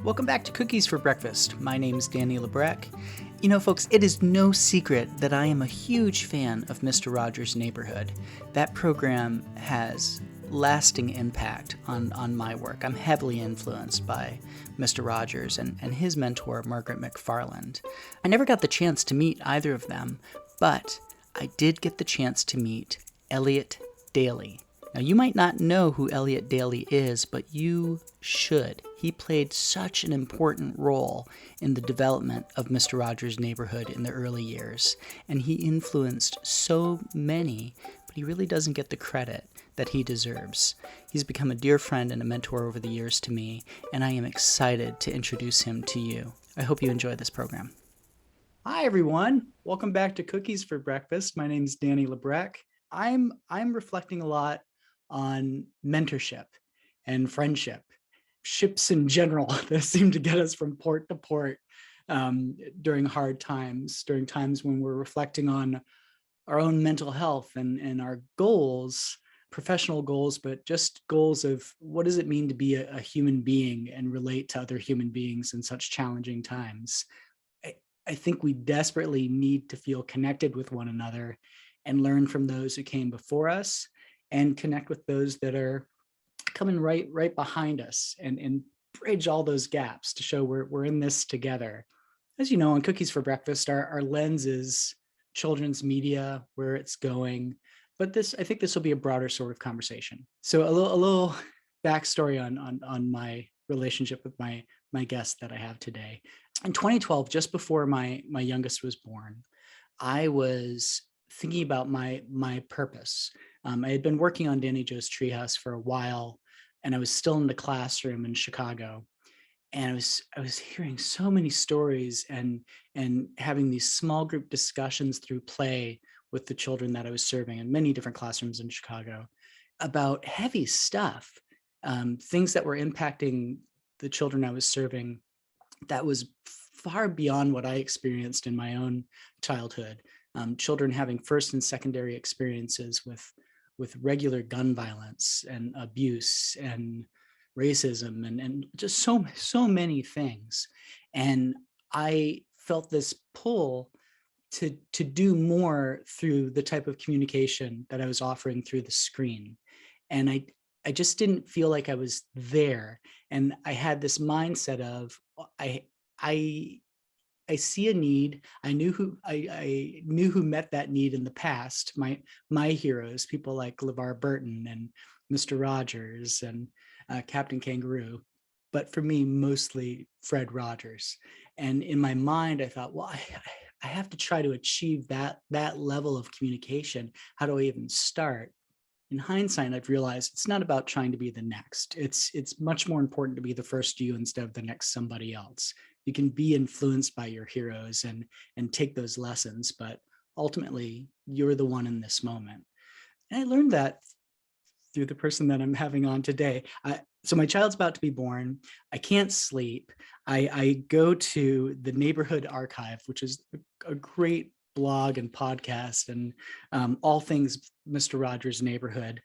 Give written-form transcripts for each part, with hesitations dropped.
Welcome back to Cookies for Breakfast. My name is Danny Lebrecq. You know, folks, it is no secret that I am a huge fan of Mr. Rogers' Neighborhood. That program has lasting impact on my work. I'm heavily influenced by Mr. Rogers and his mentor, Margaret McFarland. I never got the chance to meet either of them, but I did get the chance to meet Eliot Daley. Now, you might not know who Eliot Daley is, but you should. He played such an important role in the development of Mr. Rogers' Neighborhood in the early years, and he influenced so many, but he really doesn't get the credit that he deserves. He's become a dear friend and a mentor over the years to me, and I am excited to introduce him to you. I hope you enjoy this program. Hi, everyone. Welcome back to Cookies for Breakfast. My name is Danny Lebrecq. I'm reflecting a lot on mentorship and friendship, ships in general that seem to get us from port to port during hard times, during times when we're reflecting on our own mental health and our goals, professional goals, but just goals of what does it mean to be a human being and relate to other human beings in such challenging times. I think we desperately need to feel connected with one another and learn from those who came before us and connect with those that are coming right behind us and bridge all those gaps to show we're in this together. As you know, on Cookies for Breakfast, our lens is children's media, where it's going. But I think this will be a broader sort of conversation. So a little backstory on my relationship with my guest that I have today. In 2012, just before my youngest was born, I was thinking about my purpose. I had been working on Danny Joe's Treehouse for a while, and I was still in the classroom in Chicago. And I was hearing so many stories and having these small group discussions through play with the children that I was serving in many different classrooms in Chicago about heavy stuff, things that were impacting the children I was serving that was far beyond what I experienced in my own childhood. Children having first and secondary experiences with regular gun violence and abuse and racism and just so many things. And I felt this pull to do more through the type of communication that I was offering through the screen. And I just didn't feel like I was there. And I had this mindset of I see a need. I knew who met that need in the past. My heroes, people like LeVar Burton and Mr. Rogers and Captain Kangaroo, but for me, mostly Fred Rogers. And in my mind, I thought, well, I have to try to achieve that level of communication. How do I even start? In hindsight, I've realized it's not about trying to be the next. It's much more important to be the first you instead of the next somebody else. You can be influenced by your heroes and take those lessons, but ultimately you're the one in this moment. And I learned that through the person that I'm having on today. So my child's about to be born. I can't sleep. I go to the Neighborhood Archive, which is a great blog and podcast and all things Mr. Rogers' Neighborhood,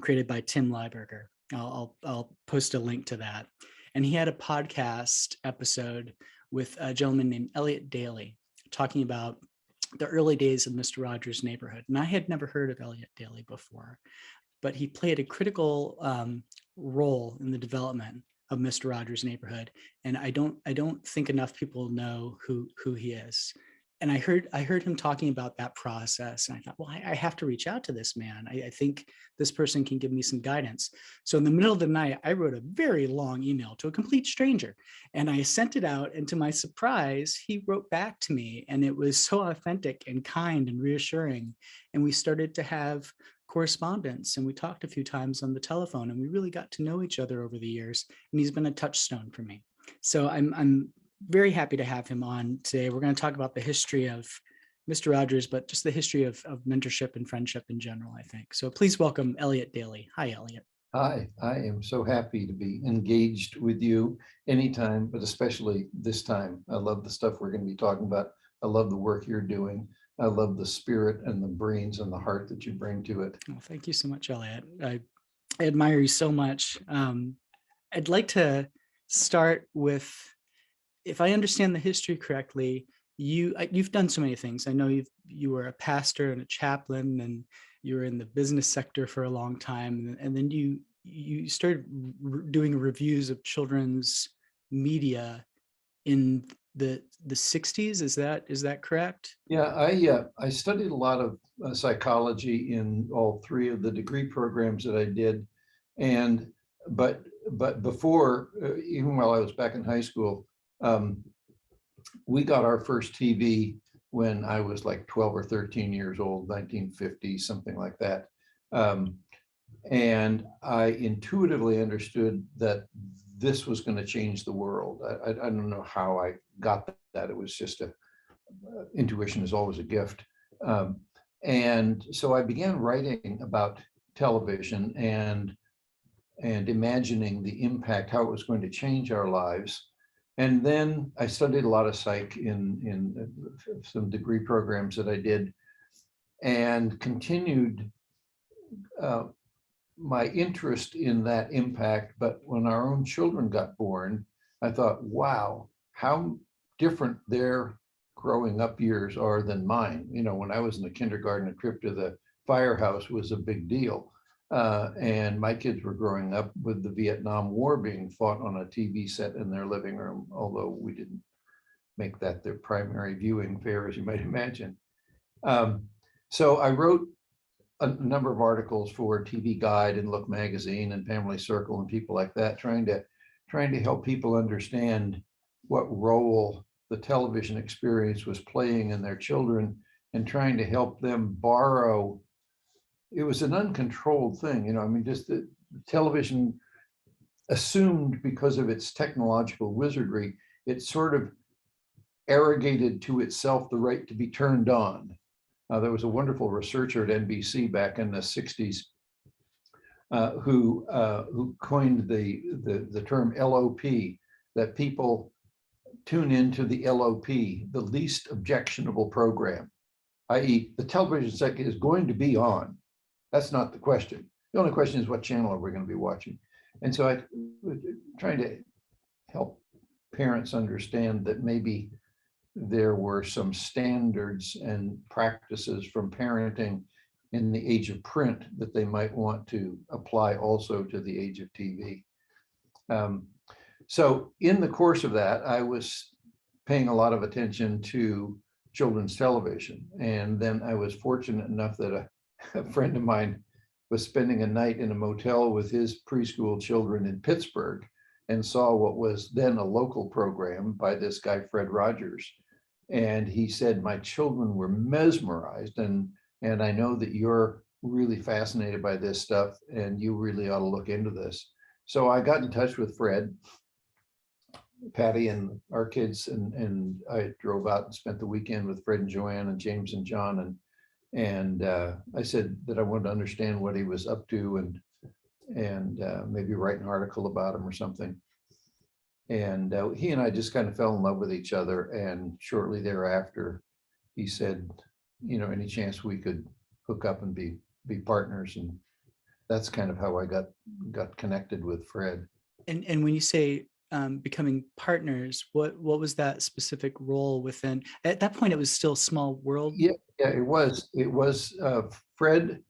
created by Tim Lieberger. I'll post a link to that. And he had a podcast episode with a gentleman named Eliot Daley talking about the early days of Mr. Rogers' Neighborhood. And I had never heard of Eliot Daley before, but he played a critical role in the development of Mr. Rogers' Neighborhood. And I don't think enough people know who he is. And I heard him talking about that process, and I thought, well, I have to reach out to this man. I think this person can give me some guidance. So in the middle of the night, I wrote a very long email to a complete stranger, and I sent it out. And to my surprise, he wrote back to me, and it was so authentic and kind and reassuring. And we started to have correspondence, and we talked a few times on the telephone, and we really got to know each other over the years. And he's been a touchstone for me. So I'm very happy to have him on today. We're going to talk about the history of Mr. Rogers, but just the history of mentorship and friendship in general, I think. So please welcome Eliot Daley. Hi, Eliot. Hi, I am so happy to be engaged with you anytime, but especially this time. I love the stuff we're going to be talking about. I love the work you're doing. I love the spirit and the brains and the heart that you bring to it. Well, thank you so much, Eliot. I admire you so much. I'd like to start with, if I understand the history correctly, you've done so many things. I know you were a pastor and a chaplain, and you were in the business sector for a long time, and then you started doing reviews of children's media in the 60s. Is that correct? Yeah, I studied a lot of psychology in all three of the degree programs that I did, and but before, even while I was back in high school, um, we got our first TV when I was like 12 or 13 years old, 1950, something like that. Um, and I intuitively understood that this was going to change the world. I don't know how I got that. It was just intuition is always a gift. And so I began writing about television and imagining the impact, how it was going to change our lives. And then I studied a lot of psych in some degree programs that I did, and continued my interest in that impact. But when our own children got born, I thought, wow, how different their growing up years are than mine. You know, when I was in the kindergarten, a trip to the firehouse was a big deal. And my kids were growing up with the Vietnam War being fought on a TV set in their living room, although we didn't make that their primary viewing fare, as you might imagine. So I wrote a number of articles for TV Guide and Look Magazine and Family Circle and people like that, trying to help people understand what role the television experience was playing in their children, and trying to help them borrow. It was an uncontrolled thing, you know, I mean, just the television assumed, because of its technological wizardry, it sort of arrogated to itself the right to be turned on. There was a wonderful researcher at NBC back in the 60s who coined the term LOP, that people tune into the LOP, the least objectionable program, i.e. the television set is going to be on. That's not the question. The only question is, what channel are we going to be watching? And so I was trying to help parents understand that maybe there were some standards and practices from parenting in the age of print that they might want to apply also to the age of TV. So in the course of that, I was paying a lot of attention to children's television. And then I was fortunate enough that a friend of mine was spending a night in a motel with his preschool children in Pittsburgh, and saw what was then a local program by this guy, Fred Rogers. And he said, my children were mesmerized, and I know that you're really fascinated by this stuff, and you really ought to look into this. So I got in touch with Fred, Patty, and our kids, and I drove out and spent the weekend with Fred and Joanne and James and John, and I said that I wanted to understand what he was up to, and maybe write an article about him or something. And he and I just kind of fell in love with each other. And shortly thereafter, he said, you know, any chance we could hook up and be partners. And that's kind of how I got connected with Fred. And when you say becoming partners, what was that specific role within? At that point, it was still Small World. Yeah, it was. Fred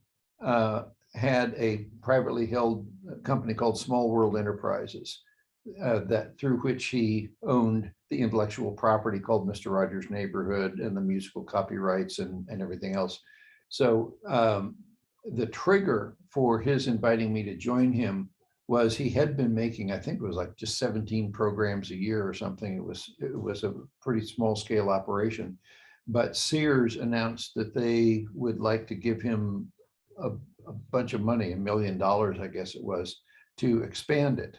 had a privately held company called Small World Enterprises, that through which he owned the intellectual property called Mr. Rogers' Neighborhood and the musical copyrights and everything else. So the trigger for his inviting me to join him was he had been making, I think it was like just 17 programs a year or something. It was a pretty small scale operation, but Sears announced that they would like to give him a bunch of money, $1 million, I guess it was, to expand it.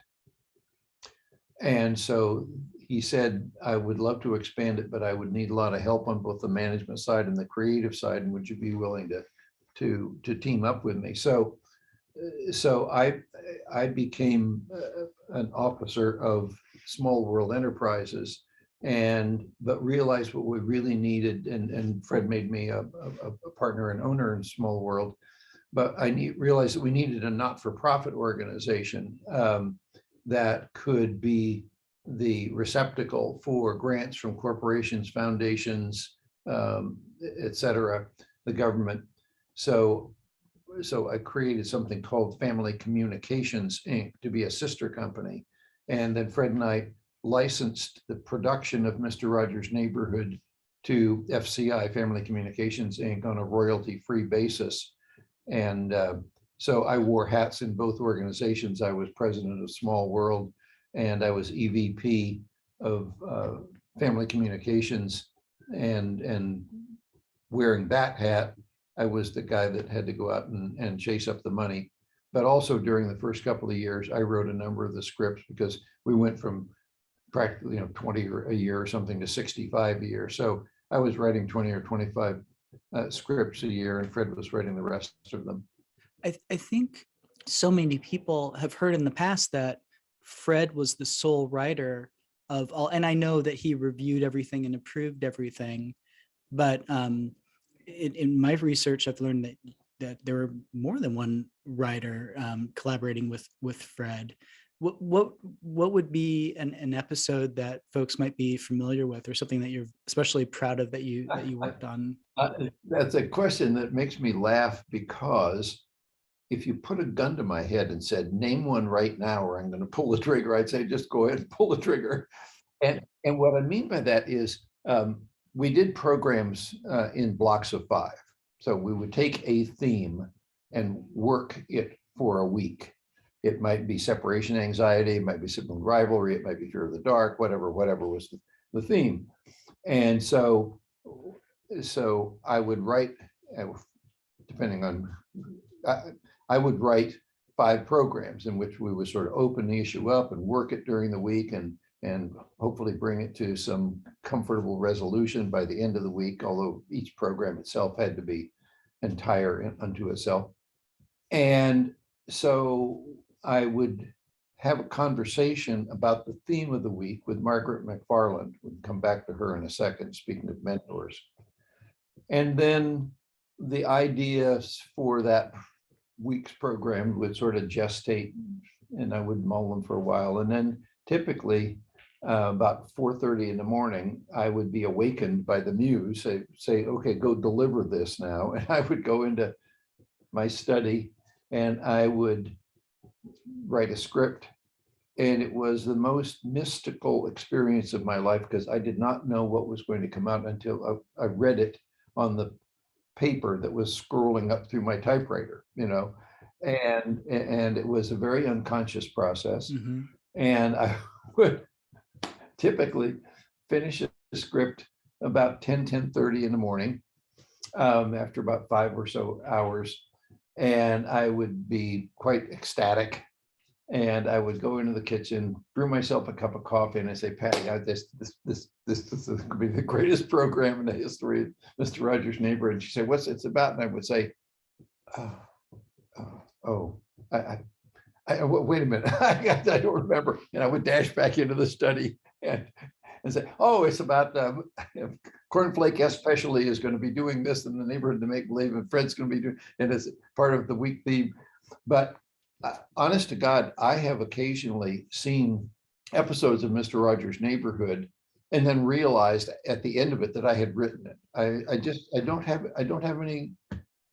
And so he said, I would love to expand it, but I would need a lot of help on both the management side and the creative side. And would you be willing to team up with me? So I became an officer of Small World Enterprises, but realized what we really needed. And Fred made me a partner and owner in Small World. But I realized that we needed a not-for-profit organization that could be the receptacle for grants from corporations, foundations, et cetera, the government. So I created something called Family Communications, Inc. to be a sister company. And then Fred and I licensed the production of Mr. Rogers' Neighborhood to FCI, Family Communications, Inc. on a royalty-free basis. And so I wore hats in both organizations. I was president of Small World, and I was EVP of Family Communications. And wearing that hat, I was the guy that had to go out and chase up the money. But also during the first couple of years, I wrote a number of the scripts, because we went from practically 20 a year or something to 65 a year. So I was writing 20 or 25 scripts a year, and Fred was writing the rest of them. I think so many people have heard in the past that Fred was the sole writer of all, and I know that he reviewed everything and approved everything, but in my research, I've learned that there were more than one writer collaborating with Fred. What would be an episode that folks might be familiar with, or something that you're especially proud of that you worked on? That's a question that makes me laugh, because if you put a gun to my head and said, name one right now, or I'm going to pull the trigger, I'd say, just go ahead and pull the trigger. And what I mean by that is, we did programs in blocks of 5. So we would take a theme and work it for a week. It might be separation anxiety, it might be sibling rivalry, it might be fear of the dark, whatever was the theme. And so I would write, depending on, I would write 5 programs in which we would sort of open the issue up and work it during the week, and hopefully bring it to some comfortable resolution by the end of the week, although each program itself had to be entire unto itself. And so I would have a conversation about the theme of the week with Margaret McFarland. We'll come back to her in a second, speaking of mentors. And then the ideas for that week's program would sort of gestate, and I would mull them for a while. And then typically about 4:30 in the morning, I would be awakened by the muse, say, okay, go deliver this now. And I would go into my study and I would write a script. And it was the most mystical experience of my life, because I did not know what was going to come out until I read it on the paper that was scrolling up through my typewriter, and it was a very unconscious process. Mm-hmm. And I would typically finish a script about 10:30 in the morning, after about 5 or so hours. And I would be quite ecstatic. And I would go into the kitchen, brew myself a cup of coffee, and I say, Patty, this is going to be the greatest program in the history of Mr. Rogers' Neighborhood. And she said, what's it about? And I would say, wait a minute, I don't remember. And I would dash back into the study and say, oh, it's about Cornflake especially is going to be doing this in the neighborhood to make believe, and Fred's going to be doing, and it's part of the week theme. But honest to God, I have occasionally seen episodes of Mr. Rogers' Neighborhood and then realized at the end of it that I had written it. I don't have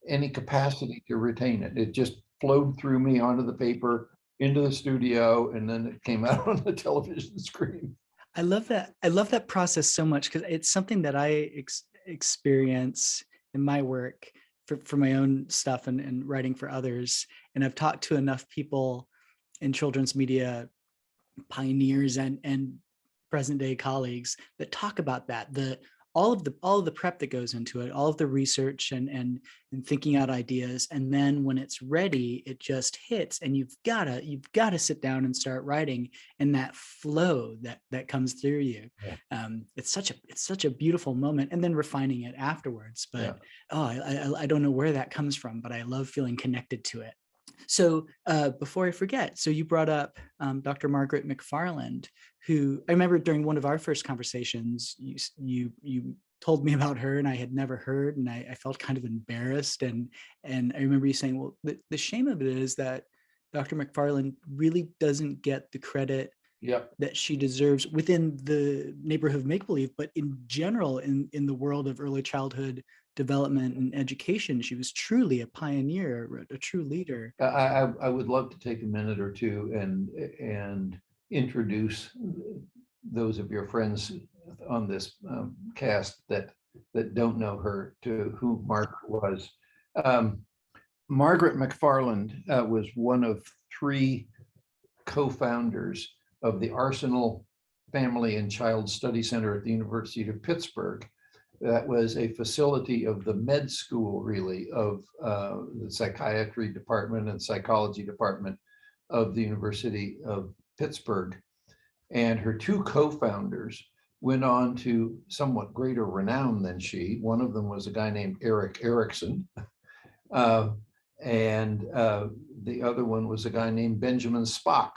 any capacity to retain it. It just flowed through me onto the paper, into the studio, and then it came out on the television screen. I love that. I love that process so much, because it's something that I experience in my work for my own stuff and writing for others. And I've talked to enough people in children's media, pioneers and present day colleagues, that talk about that, all of the prep that goes into it, all of the research and thinking out ideas, and then when it's ready, it just hits, and you've got to sit down and start writing, and that flow that comes through you. Yeah. It's such a beautiful moment, and then refining it afterwards. But yeah. I don't know where that comes from, but I love feeling connected to it. So before I forget, so you brought up Dr. Margaret McFarland, who I remember during one of our first conversations, you told me about her, and I had never heard, and I felt kind of embarrassed. And I remember you saying, well, the shame of it is that Dr. McFarland really doesn't get the credit Yep. that she deserves within the neighborhood of make-believe, but in general, in the world of early childhood development and education, she was truly a pioneer, a true leader. I would love to take a minute or two and introduce those of your friends on this cast that don't know her to who Margaret was. Margaret McFarland was one of three co-founders of the Arsenal Family and Child Study Center at the University of Pittsburgh. That was a facility of the med school, really, of the psychiatry department and psychology department of the University of Pittsburgh. And her two co-founders went on to somewhat greater renown than she. One of them was a guy named Eric Erickson. And the other one was a guy named Benjamin Spock.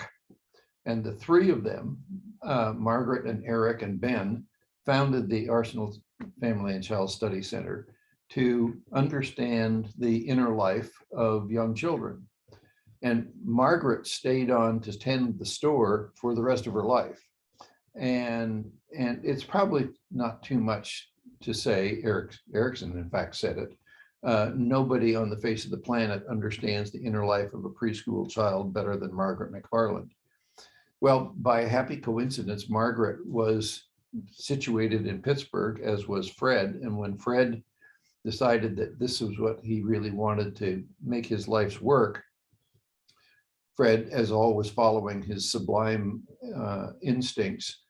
And the three of them, Margaret and Eric and Ben, founded the Arsenal Family and Child Study Center to understand the inner life of young children. And Margaret stayed on to tend the store for the rest of her life. And it's probably not too much to say, Erickson in fact said it, nobody on the face of the planet understands the inner life of a preschool child better than Margaret McFarland. Well, by a happy coincidence, Margaret was situated in Pittsburgh, as was Fred. And when Fred decided that this was what he really wanted to make his life's work, Fred, as always following his sublime instincts,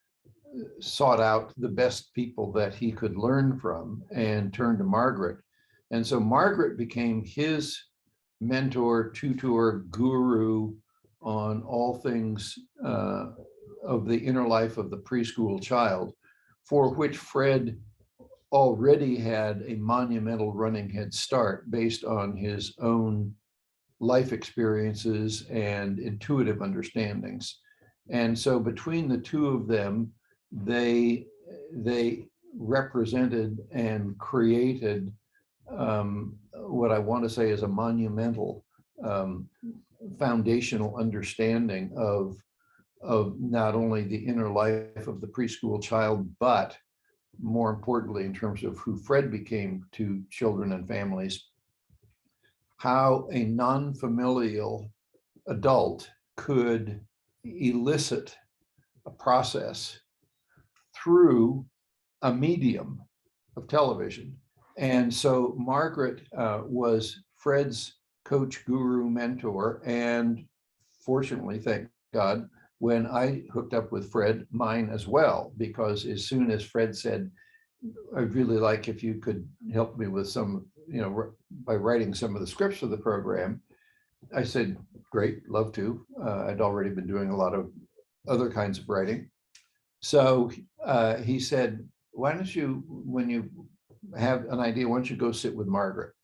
sought out the best people that he could learn from and turned to Margaret. And so Margaret became his mentor, tutor, guru on all things of the inner life of the preschool child, for which Fred already had a monumental running head start based on his own life experiences and intuitive understandings. And so between the two of them, they represented and created what I want to say is a monumental foundational understanding of not only the inner life of the preschool child, but more importantly, in terms of who Fred became to children and families, how a non-familial adult could elicit a process through a medium of television. And so Margaret was Fred's coach, guru, mentor, and fortunately, thank God, when I hooked up with Fred, mine as well, because as soon as Fred said, I'd really like if you could help me with some, by writing some of the scripts for the program, I said, great, love to. I'd already been doing a lot of other kinds of writing. So he said, why don't you, when you have an idea, why don't you go sit with Margaret?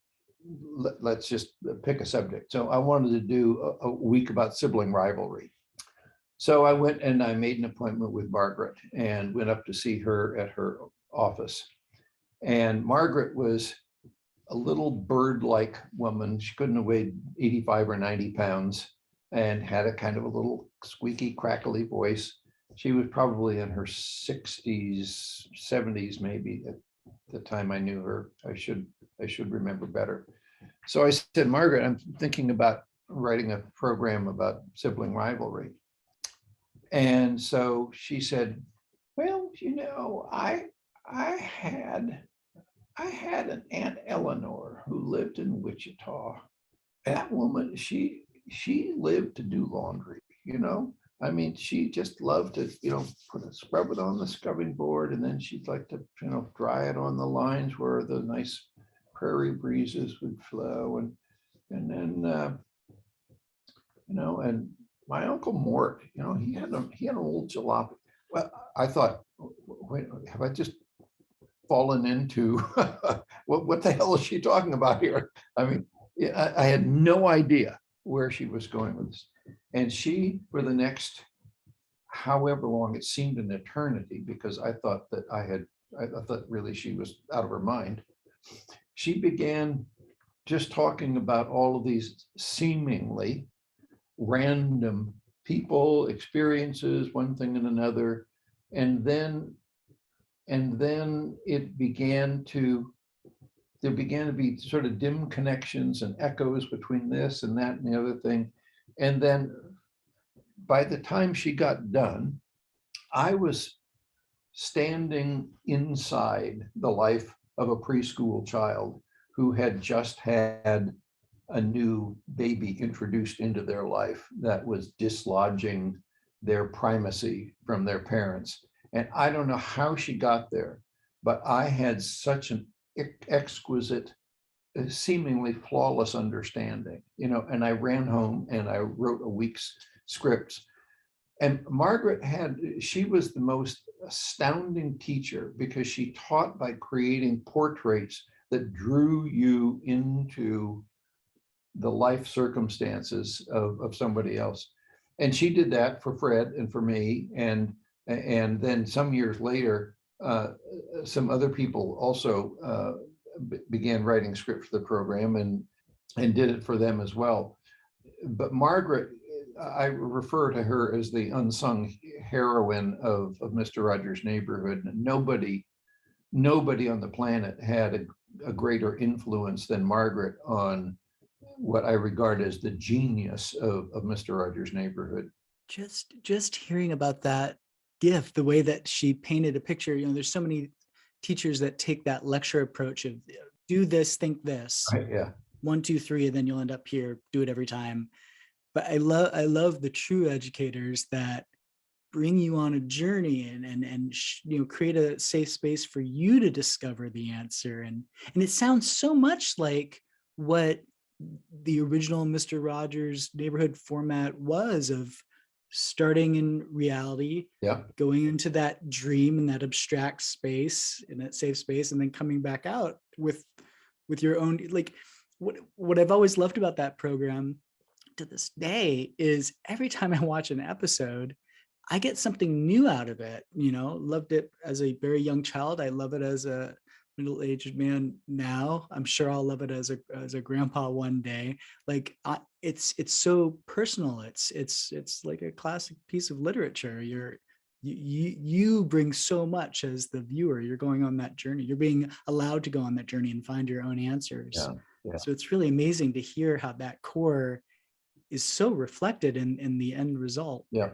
Let's just pick a subject. So I wanted to do a week about sibling rivalry. So I went and I made an appointment with Margaret and went up to see her at her office. And Margaret was a little bird-like woman. She couldn't have weighed 85 or 90 pounds and had a kind of a little squeaky, crackly voice. She was probably in her 60s, 70s, maybe at the time I knew her. I should remember better. So I said, Margaret, I'm thinking about writing a program about sibling rivalry. And so she said, well, I had an Aunt Eleanor who lived in Wichita. That woman, she lived to do laundry, I mean, she just loved to, scrub it on the scrubbing board, and then she'd like to, dry it on the lines where the nice prairie breezes would flow, and then, and my Uncle Mort, he had an old jalopy. Well, I thought, wait, have I just fallen into what the hell is she talking about here? I mean, I had no idea where she was going with this. And she, for the next however long, it seemed an eternity, because I thought really she was out of her mind. She began just talking about all of these seemingly random people, experiences, one thing and another. And then there began to be sort of dim connections and echoes between this and that and the other thing. And then by the time she got done, I was standing inside the life of a preschool child who had just had a new baby introduced into their life that was dislodging their primacy from their parents. And I don't know how she got there, but I had such an exquisite, seemingly flawless understanding, and I ran home and I wrote a week's script. And Margaret she was the most astounding teacher because she taught by creating portraits that drew you into the life circumstances of somebody else. And she did that for Fred and for me. And then some years later, some other people also began writing scripts for the program and did it for them as well. But Margaret, I refer to her as the unsung heroine of Mr. Rogers' Neighborhood. Nobody on the planet had a greater influence than Margaret on what I regard as the genius of Mr. Rogers' Neighborhood. Just hearing about that gift, the way that she painted a picture, there's so many teachers that take that lecture approach of do this, think this, Right, yeah. 1, 2, 3, and then you'll end up here, do it every time. But I love the true educators that bring you on a journey and create a safe space for you to discover the answer. And it sounds so much like what the original Mr. Rogers' Neighborhood format was, of starting in reality, Yeah, going into that dream and that abstract space, in that safe space, and then coming back out with your own, like what I've always loved about that program to this day is every time I watch an episode, I get something new out of it. Loved it as a very young child. I love it as a middle-aged man now. I'm sure I'll love it as a grandpa one day. Like it's so personal. It's like a classic piece of literature. You bring so much as the viewer. You're going on that journey. You're being allowed to go on that journey and find your own answers. Yeah. So it's really amazing to hear how that core is so reflected in the end result. Yeah.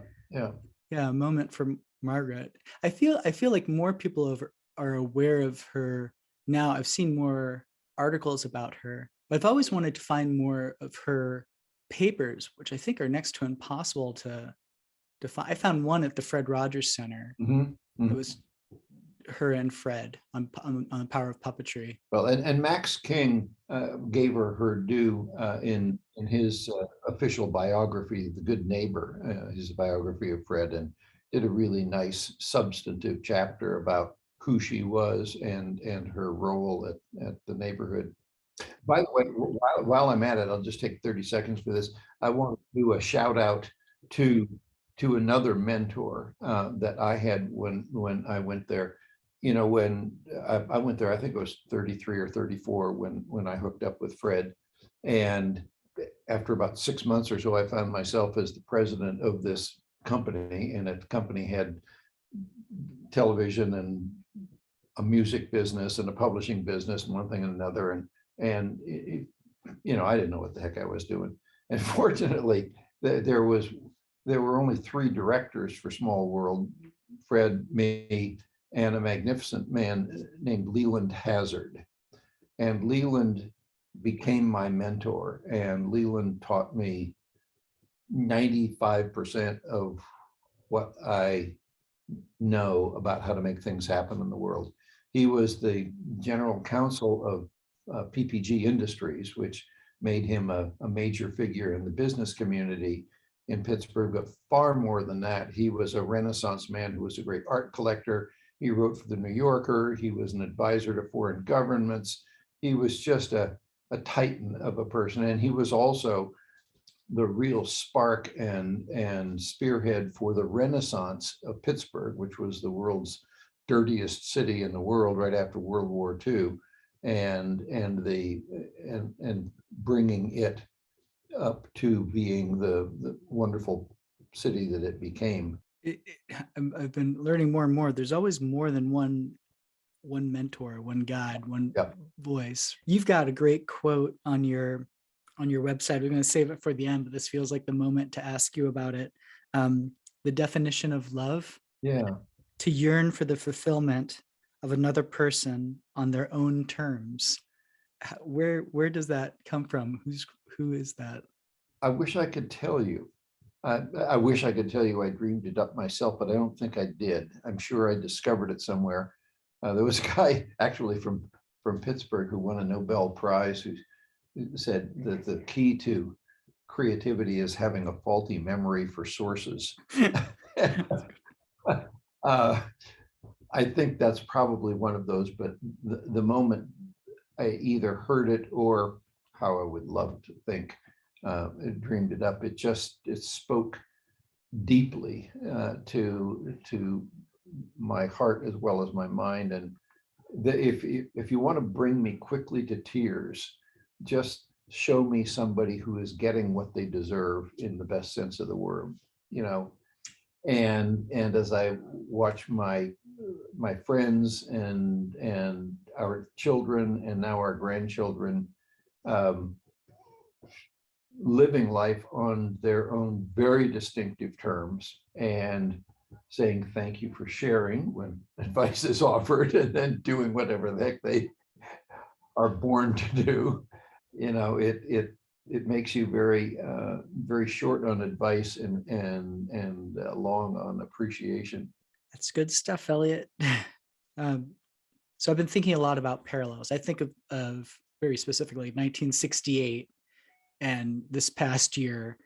A moment for Margaret. I feel like more people are aware of her now. I've seen more articles about her, but I've always wanted to find more of her papers, which I think are next to impossible to find. I found one at the Fred Rogers Center. Mm-hmm. It was her and Fred on the power of puppetry. Well, and Max King gave her due in his official biography, The Good Neighbor, his biography of Fred, and did a really nice substantive chapter about who she was and her role at the neighborhood. By the way, while I'm at it, I'll just take 30 seconds for this. I want to do a shout out to another mentor that I had when I went there. When I went there, I think it was 33 or 34 when I hooked up with Fred. And after about 6 months or so, I found myself as the president of this company, and the company had television and a music business and a publishing business and one thing and another. And I didn't know what the heck I was doing. And fortunately, there were only 3 directors for Small World: Fred, me, and a magnificent man named Leland Hazard. And Leland became my mentor, and Leland taught me 95% of what I know about how to make things happen in the world. He was the general counsel of PPG Industries, which made him a major figure in the business community in Pittsburgh. But far more than that, he was a Renaissance man who was a great art collector. He wrote for the New Yorker. He was an advisor to foreign governments. He was just a titan of a person. And he was also the real spark and spearhead for the Renaissance of Pittsburgh, which was the world's dirtiest city in the world right after World War II, and bringing it up to being the wonderful city that it became. I've been learning more and more. There's always more than one mentor, one guide, one Yep. voice. You've got a great quote on your website. We're going to save it for the end, but this feels like the moment to ask you about it. The definition of love: Yeah. to yearn for the fulfillment of another person on their own terms. Where does that come from? Who is that? I wish I could tell you. I wish I could tell you I dreamed it up myself, but I don't think I did. I'm sure I discovered it somewhere. There was a guy actually from Pittsburgh who won a Nobel Prize who said that the key to creativity is having a faulty memory for sources. I think that's probably one of those, but the moment I either heard it or, how I would love to think, dreamed it up, it spoke deeply to my heart as well as my mind. And if you want to bring me quickly to tears, just show me somebody who is getting what they deserve in the best sense of the word, and as I watch my friends and our children and now our grandchildren living life on their own very distinctive terms and saying thank you for sharing when advice is offered, and then doing whatever the heck they are born to do. It makes you very very short on advice and long on appreciation. That's good stuff, Eliot. So I've been thinking a lot about parallels. I think of very specifically 1968 and this past year,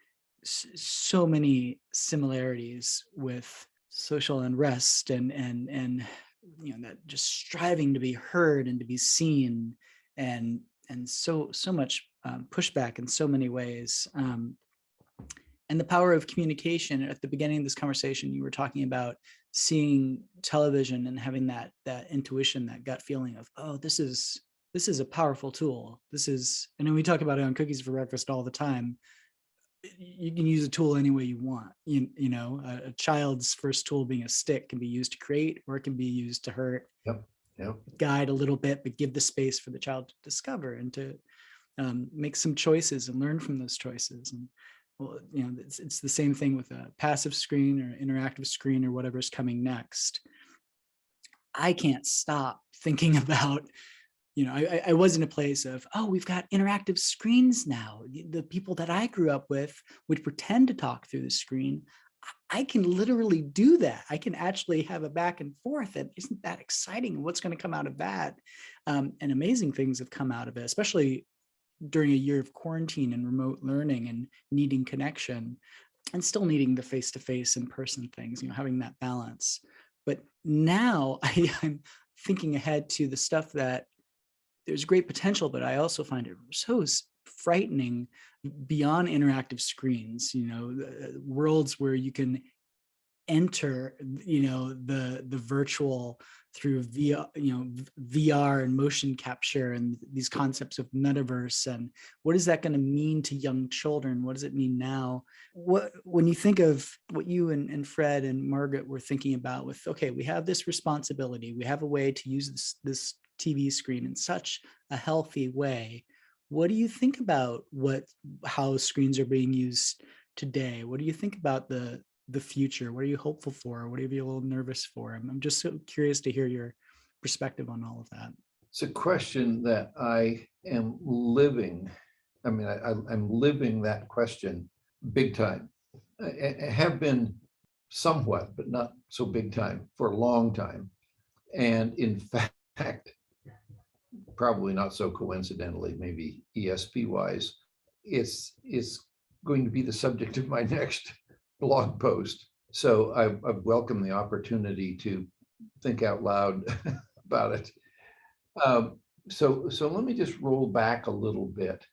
so many similarities with social unrest and that just striving to be heard and to be seen, and so much pushback in so many ways. And the power of communication. At the beginning of this conversation, you were talking about seeing television and having that intuition, that gut feeling of, oh, this is a powerful tool. And we talk about it on Cookies for Breakfast all the time. You can use a tool any way you want. A child's first tool being a stick can be used to create, or it can be used to hurt. Yep. Guide a little bit, but give the space for the child to discover and to make some choices and learn from those choices. And it's the same thing with a passive screen or interactive screen or whatever's coming next. I can't stop thinking about, I was in a place of, oh, we've got interactive screens now. The people that I grew up with would pretend to talk through the screen. I can literally do that. I can actually have a back and forth. And isn't that exciting? What's going to come out of that? And amazing things have come out of it, especially during a year of quarantine and remote learning and needing connection, and still needing the face-to-face in-person things, having that balance. But now I'm thinking ahead to the stuff that there's great potential, but I also find it so frightening beyond interactive screens, worlds where you can enter, the virtual through VR and motion capture and these concepts of metaverse. And what is that going to mean to young children? What does it mean now? When you think of what you and Fred and Margaret were thinking about with, okay, we have this responsibility, we have a way to use this TV screen in such a healthy way. What do you think about how screens are being used today? What do you think about the future? What are you hopeful for? What are you a little nervous for? I'm just so curious to hear your perspective on all of that. It's a question that I am living. I mean, I'm living that question big time. I have been somewhat, but not so big time, for a long time. And in fact, probably not so coincidentally, maybe ESP wise, it's going to be the subject of my next blog post. So I've welcomed the opportunity to think out loud about it. So let me just roll back a little bit.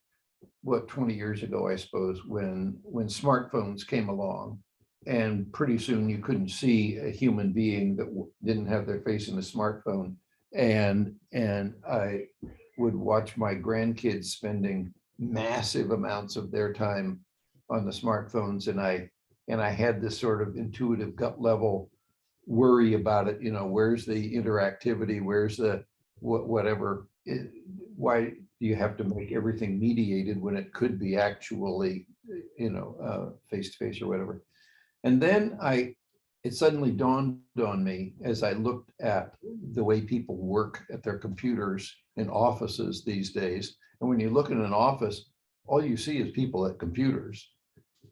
20 years ago, I suppose, when smartphones came along, and pretty soon you couldn't see a human being that didn't have their face in a smartphone. And I would watch my grandkids spending massive amounts of their time on the smartphones, and I And I had this sort of intuitive gut level worry about it. Where's the interactivity? Where's the whatever? Why do you have to make everything mediated when it could be actually, face to face or whatever? And then it suddenly dawned on me as I looked at the way people work at their computers in offices these days. And when you look in an office, all you see is people at computers.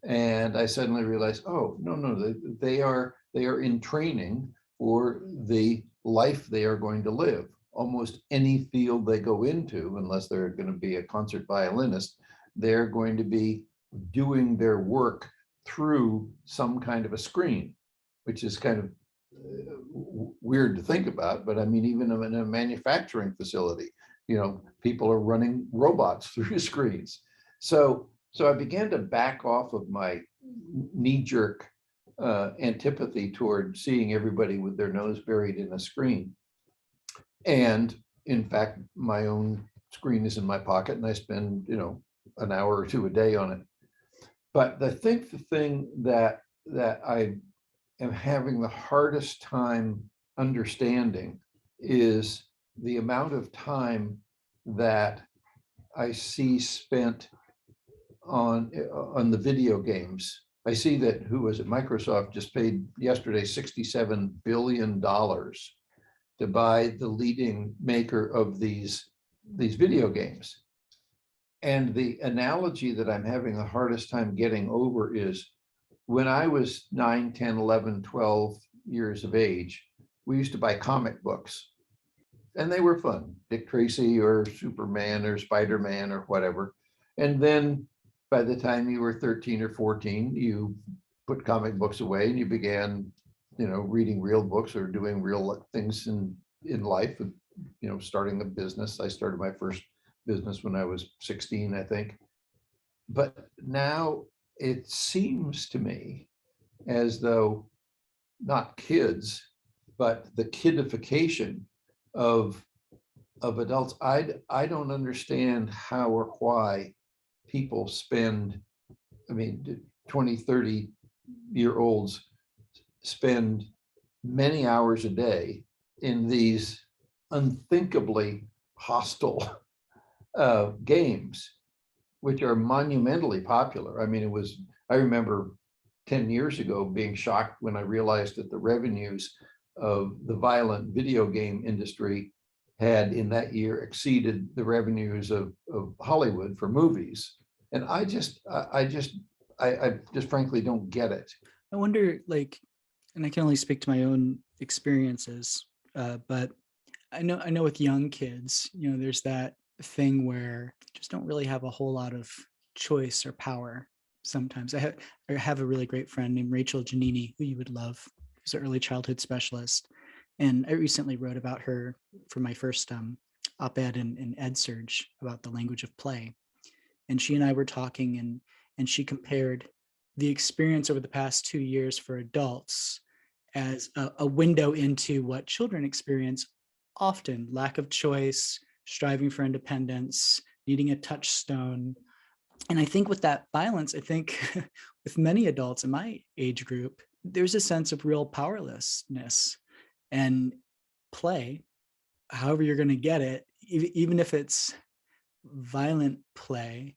And I suddenly realized, oh, no, they are in training for the life they are going to live. Almost any field they go into, unless they're going to be a concert violinist, they're going to be doing their work through some kind of a screen, which is kind of weird to think about. But I mean, even in a manufacturing facility, people are running robots through screens. So I began to back off of my knee-jerk antipathy toward seeing everybody with their nose buried in a screen. And in fact, my own screen is in my pocket, and I spend, an hour or two a day on it. But I think the thing that I am having the hardest time understanding is the amount of time that I see spent on the video games. I see that, who was it? Microsoft just paid yesterday $67 billion to buy the leading maker of these video games. And the analogy that I'm having the hardest time getting over is, when I was 9, 10, 11, 12 years of age, we used to buy comic books, and they were fun. Dick Tracy or Superman or Spider-Man or whatever. And then by the time you were 13 or 14, you put comic books away and you began, reading real books or doing real things in life, starting a business. I started my first business when I was 16, I think. But now it seems to me as though not kids, but the kidification of adults. I don't understand how or why people spend, 20, 30-year-olds spend many hours a day in these unthinkably hostile games, which are monumentally popular. I remember 10 years ago being shocked when I realized that the revenues of the violent video game industry had in that year exceeded the revenues of Hollywood for movies. And I just frankly don't get it. I wonder, and I can only speak to my own experiences, but I know with young kids, there's that thing where you just don't really have a whole lot of choice or power. Sometimes I have a really great friend named Rachel Giannini, who you would love. She's an early childhood specialist. And I recently wrote about her for my first op-ed in EdSurge about the language of play. And she and I were talking, and she compared the experience over the past 2 years for adults as a window into what children experience often: lack of choice, striving for independence, needing a touchstone. And I think with that violence, I think with many adults in my age group, there's a sense of real powerlessness. And play, however you're going to get it, even if it's violent play.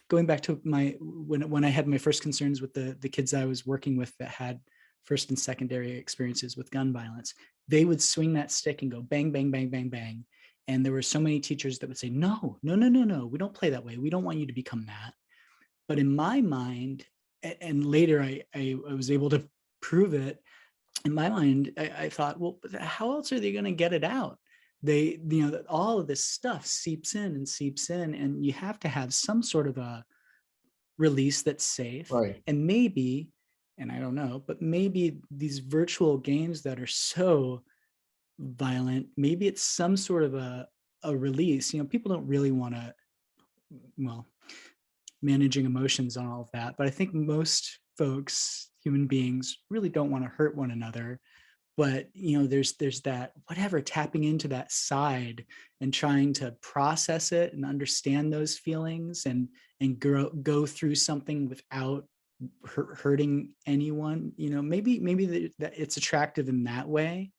Going back to when I had my first concerns with the kids I was working with that had first and secondary experiences with gun violence, they would swing that stick and go bang, bang, bang, bang, bang. And there were so many teachers that would say, no, we don't play that way. We don't want you to become that. But in my mind, and later I was able to prove it, in my mind, I thought, well, how else are they going to get it out? They, all of this stuff seeps in, and you have to have some sort of a release that's safe. Right. And maybe, and I don't know, but maybe these virtual games that are so violent, maybe it's some sort of a release. People don't really want to, managing emotions and all of that, but I think most folks, human beings, really don't want to hurt one another. But there's that whatever, tapping into that side and trying to process it and understand those feelings and go through something without hurting anyone. Maybe that it's attractive in that way.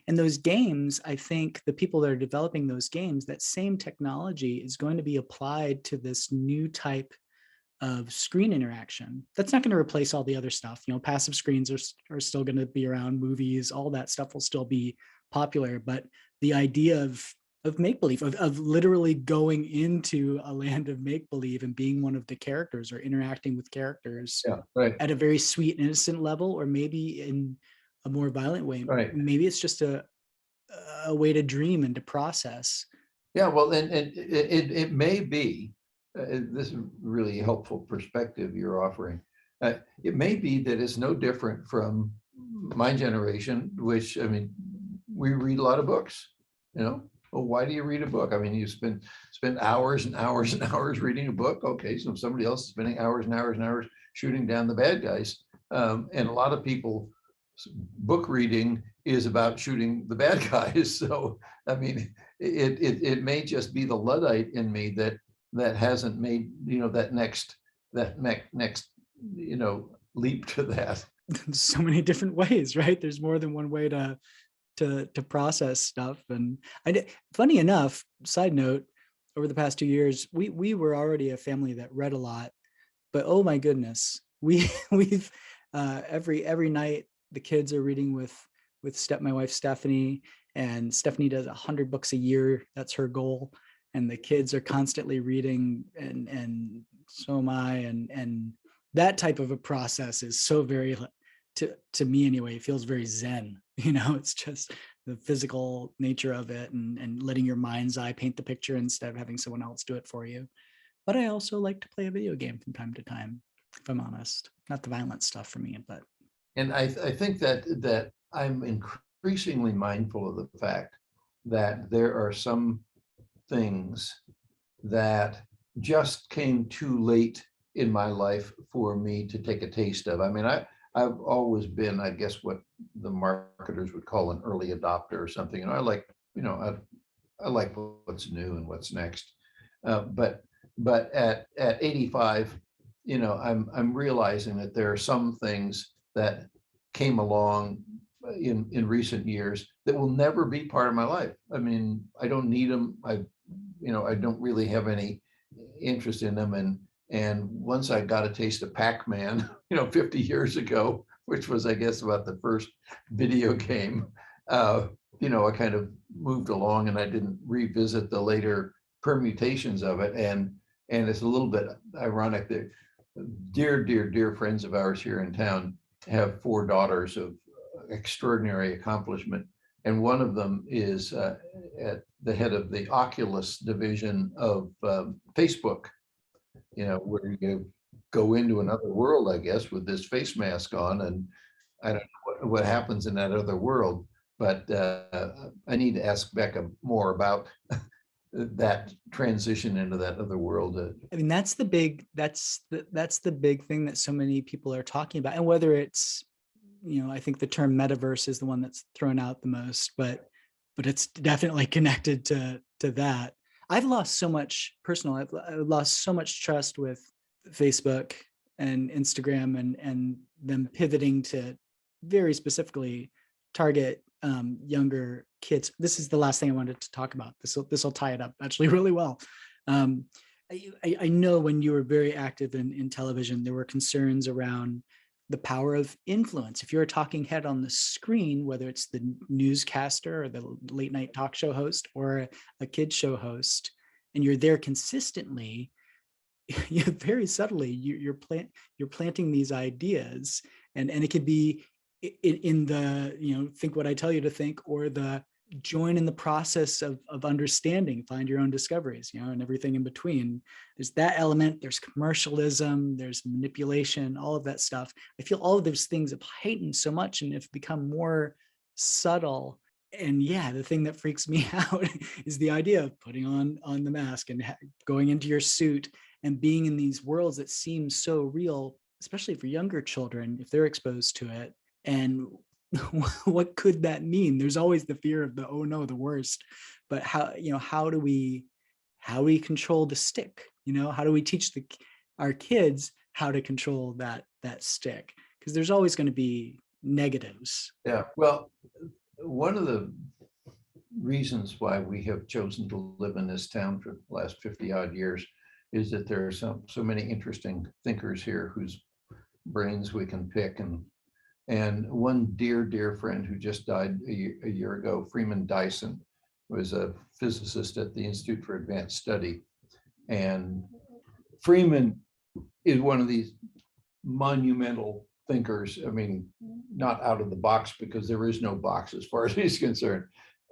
And those games, I think the people that are developing those games, that same technology is going to be applied to this new type of screen interaction. That's not going to replace all the other stuff. Passive screens are still going to be around, movies, all that stuff will still be popular. But the idea of make-believe, of literally going into a land of make-believe and being one of the characters or interacting with characters at a very sweet, innocent level, or maybe in a more violent way. Right. Maybe it's just a way to dream and to process. Yeah, well, and it may be, this is really helpful perspective you're offering. It may be that it's no different from my generation, which, I mean, we read a lot of books, Well, why do you read a book? I mean, you spend hours and hours and hours reading a book. Okay, so somebody else is spending hours and hours and hours shooting down the bad guys. And a lot of people, book reading is about shooting the bad guys. So, I mean, it may just be the Luddite in me that hasn't made, that next leap to that. So many different ways, right? There's more than one way to process stuff. And funny enough, side note, over the past 2 years, we were already a family that read a lot, but oh my goodness, we've every night the kids are reading with my wife Stephanie, and Stephanie does 100 books a year. That's her goal. And the kids are constantly reading, and so am I. And that type of a process is so very, to me anyway, it feels very Zen. It's just the physical nature of it, and letting your mind's eye paint the picture instead of having someone else do it for you. But I also like to play a video game from time to time, if I'm honest. Not the violent stuff for me, but. And I think that I'm increasingly mindful of the fact that there are some things that just came too late in my life for me to take a taste of. I mean, I've always been, I guess, what the marketers would call an early adopter or something. I like, I like what's new and what's next. But at 85, I'm realizing that there are some things that came along in recent years that will never be part of my life. I mean, I don't need them. I don't really have any interest in them. And once I got a taste of Pac-Man, 50 years ago, which was, I guess, about the first video game, I kind of moved along, and I didn't revisit the later permutations of it. And it's a little bit ironic that dear friends of ours here in town have 4 daughters of extraordinary accomplishment. And one of them is at the head of the Oculus division of Facebook, where you go into another world, I guess, with this face mask on. And I don't know what happens in that other world, but I need to ask Becca more about that transition into that other world. I mean, that's the big thing that so many people are talking about. And whether it's, I think the term metaverse is the one that's thrown out the most, but it's definitely connected to that. I've lost so much I've lost so much trust with Facebook and Instagram and them pivoting to very specifically target younger kids. This is the last thing I wanted to talk about. This will tie it up actually really well. I know when you were very active in television, there were concerns around the power of influence. If you're a talking head on the screen, whether it's the newscaster or the late night talk show host or a kid show host, and you're there consistently, very subtly, you're planting these ideas, and it could be in the, think what I tell you to think, or the join in the process of understanding, find your own discoveries, and everything in between. There's that element, there's commercialism, there's manipulation, all of that stuff. I feel all of those things have heightened so much and have become more subtle. And yeah, the thing that freaks me out is the idea of putting on the mask and going into your suit and being in these worlds that seem so real, especially for younger children, if they're exposed to it. And what could that mean? There's always the fear of the, oh no, the worst. But how do we control the stick? How do we teach our kids how to control that that stick? Because there's always going to be negatives. Yeah. Well, one of the reasons why we have chosen to live in this town for the last 50 odd years is that there are so many interesting thinkers here whose brains we can pick. And one dear friend who just died a year ago, Freeman Dyson, was a physicist at the Institute for Advanced Study. And Freeman is one of these monumental thinkers. I mean, not out of the box, because there is no box as far as he's concerned.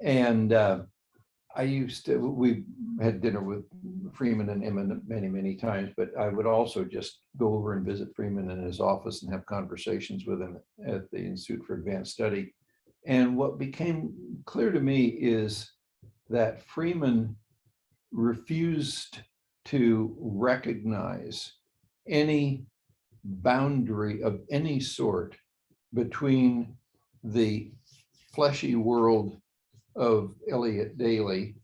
And we had dinner with Freeman and Emma many times, but I would also just go over and visit Freeman in his office and have conversations with him at the Institute for Advanced Study. And what became clear to me is that Freeman refused to recognize any boundary of any sort between the fleshy world of Eliot Daley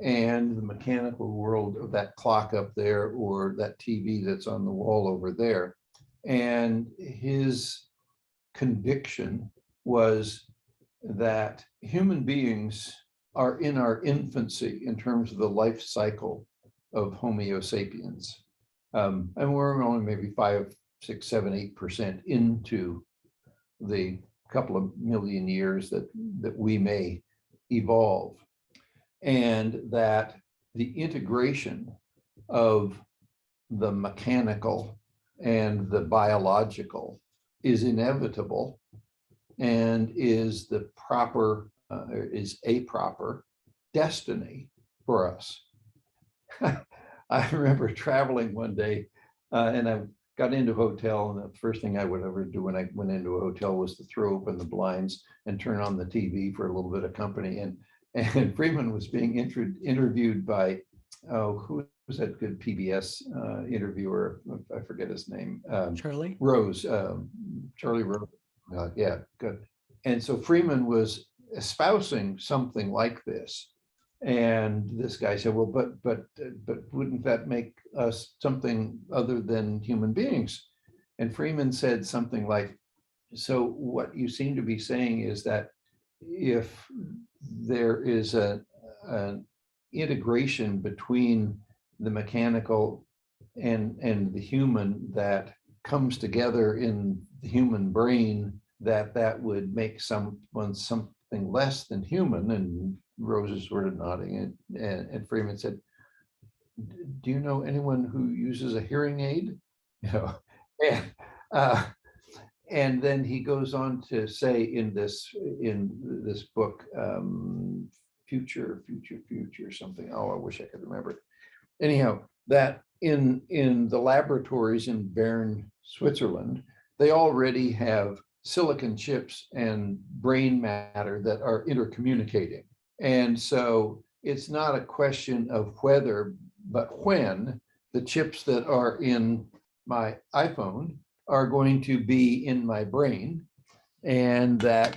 and the mechanical world of that clock up there, or that TV that's on the wall over there. And his conviction was that human beings are in our infancy in terms of the life cycle of Homo sapiens. And we're only maybe 5, 6, 7, 8% into the couple of million years that we may evolve. And that the integration of the mechanical and the biological is inevitable and is the proper, is a proper destiny for us. I remember traveling one day and I got into a hotel, and the first thing I would ever do when I went into a hotel was to throw open the blinds and turn on the TV for a little bit of company. And Freeman was being interviewed by, who was that good PBS interviewer? I forget his name. Charlie Rose, Charlie Rose. Yeah, good. And so Freeman was espousing something like this. And this guy said, well, but wouldn't that make us something other than human beings? And Freeman said something like, so what you seem to be saying is that if there is an integration between the mechanical and the human that comes together in the human brain, that would make someone something less than human. And Rose is sort of nodding, and Freeman said, do you know anyone who uses a hearing aid? You know, and then he goes on to say in this book, future something. Oh, I wish I could remember it. Anyhow, that in the laboratories in Bern, Switzerland, they already have silicon chips and brain matter that are intercommunicating. And so it's not a question of whether, but when the chips that are in my iPhone are going to be in my brain, and that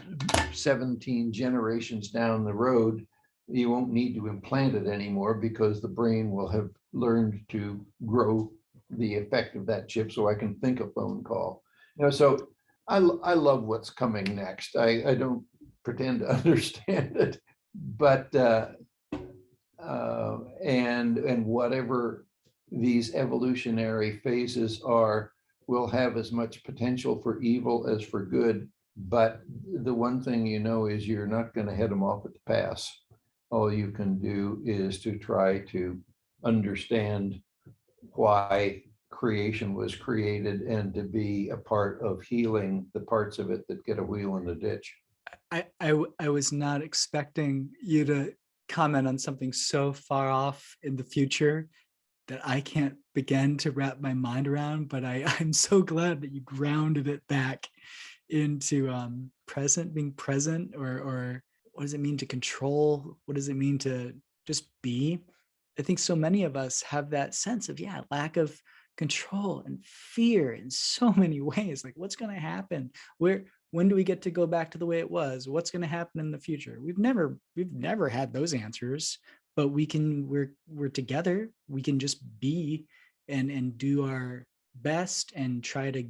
17 generations down the road, you won't need to implant it anymore because the brain will have learned to grow the effect of that chip so I can think a phone call. You know, so I love what's coming next. I don't pretend to understand it, but and whatever these evolutionary phases are, will have as much potential for evil as for good. But the one thing you know is you're not going to head them off at the pass. All you can do is to try to understand why creation was created and to be a part of healing the parts of it that get a wheel in the ditch. I was not expecting you to comment on something so far off in the future that I can't begin to wrap my mind around, but I'm so glad that you grounded it back into being present, or what does it mean to control? What does it mean to just be? I think so many of us have that sense of, lack of control and fear in so many ways. Like, what's going to happen? When do we get to go back to the way it was? What's going to happen in the future? We've never had those answers, but we're together. We can just be and do our best and try to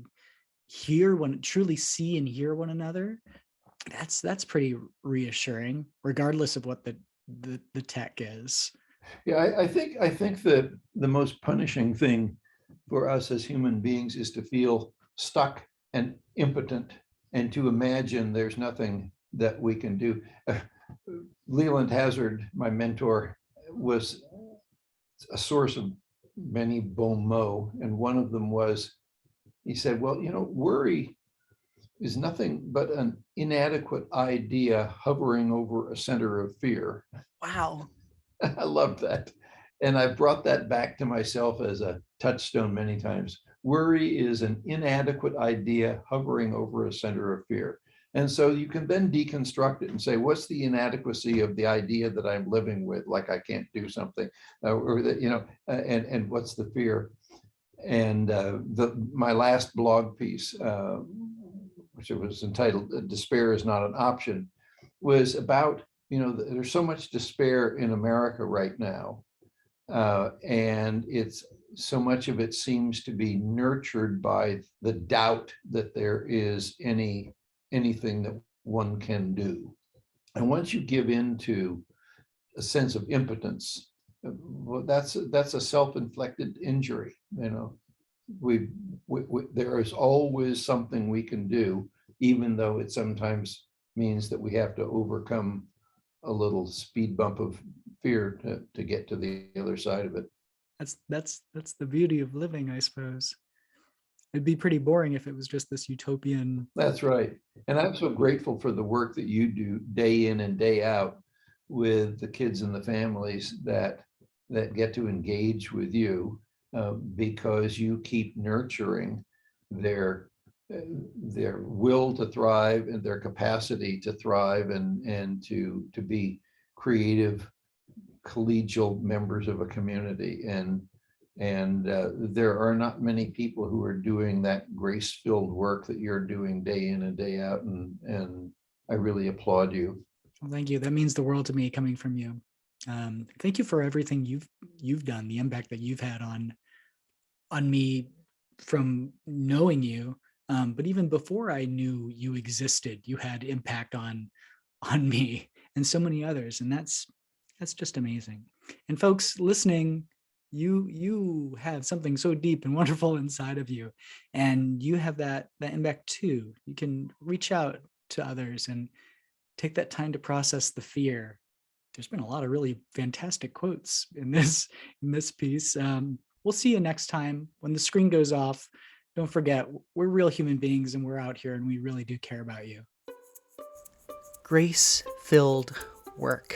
truly see and hear one another, that's pretty reassuring, regardless of what the tech is. Yeah, I think that the most punishing thing for us as human beings is to feel stuck and impotent and to imagine there's nothing that we can do. Leland Hazard, my mentor, was a source of many bon mots, and one of them was, he said, well, worry is nothing but an inadequate idea hovering over a center of fear. Wow. I love that. And I've brought that back to myself as a touchstone many times. Worry is an inadequate idea hovering over a center of fear. And so you can then deconstruct it and say, what's the inadequacy of the idea that I'm living with, like I can't do something, or that, and what's the fear? And my last blog piece, which was entitled "Despair is Not an Option," was about, there's so much despair in America right now. And it's so much of it seems to be nurtured by the doubt that there is anything that one can do. And once you give into a sense of impotence, well, that's a self-inflicted injury. There is always something we can do, even though it sometimes means that we have to overcome a little speed bump of fear to get to the other side of it. That's the beauty of living, I suppose. It'd be pretty boring if it was just this utopian. That's right. And I'm so grateful for the work that you do day in and day out with the kids and the families that get to engage with you, because you keep nurturing their will to thrive and their capacity to thrive and to be creative, collegial members of a community. And there are not many people who are doing that grace-filled work that you're doing day in and day out. And I really applaud you. Well, thank you. That means the world to me, coming from you. Thank you for everything you've done, the impact that you've had on me from knowing you. But even before I knew you existed, you had impact on me and so many others. And that's just amazing. And folks listening, you have something so deep and wonderful inside of you, and you have that impact too. You can reach out to others and take that time to process the fear. There's been a lot of really fantastic quotes in this piece. We'll see you next time. When the screen goes off, don't forget, we're real human beings and we're out here and we really do care about you. Grace-filled work.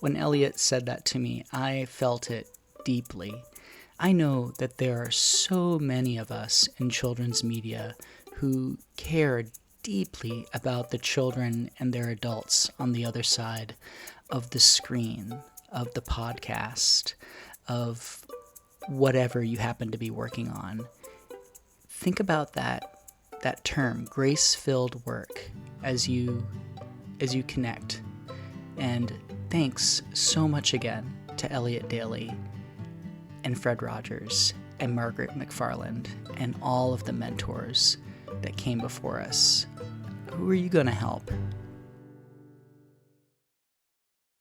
When Eliot said that to me, I felt it deeply. I know that there are so many of us in children's media who care deeply about the children and their adults on the other side of the screen, of the podcast, of whatever you happen to be working on. Think about that term, grace-filled work, as you connect. And thanks so much again to Eliot Daley and Fred Rogers and Margaret McFarland and all of the mentors that came before us. Who are you going to help?